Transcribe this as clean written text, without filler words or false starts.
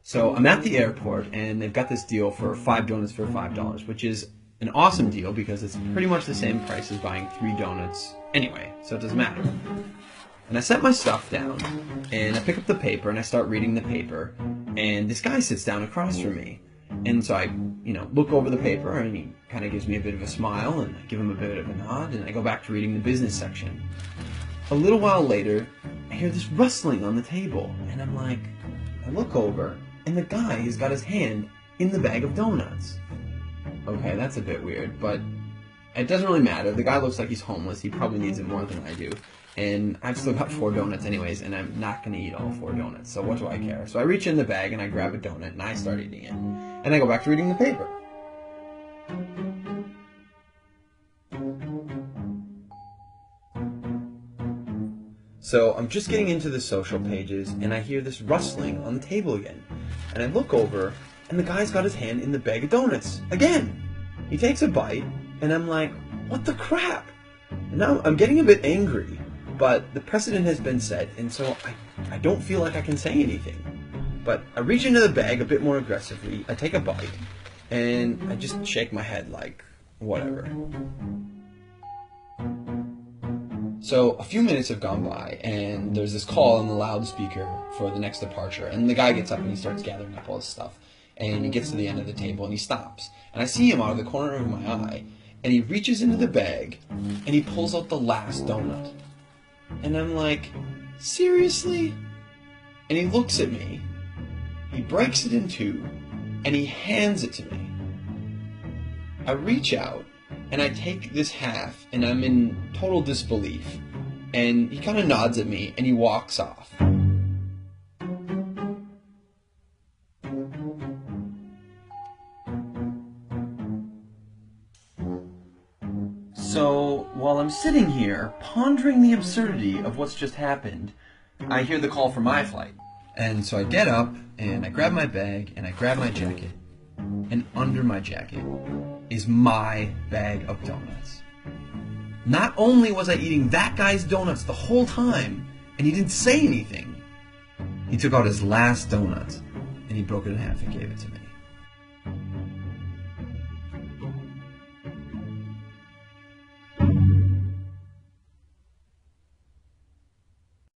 So I'm at the airport, and they've got this deal for 5 donuts for $5, which is an awesome deal because it's pretty much the same price as buying 3 donuts anyway, so it doesn't matter. And I set my stuff down, and I pick up the paper, and I start reading the paper, and this guy sits down across from me. And so I, look over the paper, and he kind of gives me a bit of a smile, and I give him a bit of a nod, and I go back to reading the business section. A little while later, I hear this rustling on the table, and I look over, and the guy has got his hand in the bag of donuts. Okay, that's a bit weird, but it doesn't really matter. The guy looks like he's homeless. He probably needs it more than I do. And I've still got 4 donuts anyways, and I'm not going to eat all 4 donuts, so what do I care? So I reach in the bag, and I grab a donut, and I start eating it. And I go back to reading the paper. So I'm just getting into the social pages, and I hear this rustling on the table again. And I look over, and the guy's got his hand in the bag of donuts again. He takes a bite, and I'm like, what the crap? And now I'm getting a bit angry, but the precedent has been set, and so I don't feel like I can say anything. But I reach into the bag a bit more aggressively, I take a bite, and I just shake my head like, whatever. So a few minutes have gone by, and there's this call on the loudspeaker for the next departure, and the guy gets up and he starts gathering up all his stuff, and he gets to the end of the table and he stops, and I see him out of the corner of my eye, and he reaches into the bag and he pulls out the last donut, and I'm like, seriously? And he looks at me, he breaks it in 2, and he hands it to me. I reach out, and I take this half, and I'm in total disbelief. And he kind of nods at me, and he walks off. So, while I'm sitting here, pondering the absurdity of what's just happened, I hear the call for my flight. And so I get up, and I grab my bag, and I grab my jacket, and under my jacket is my bag of donuts. Not only was I eating that guy's donuts the whole time, and he didn't say anything, he took out his last donut, and he broke it in half and gave it to me.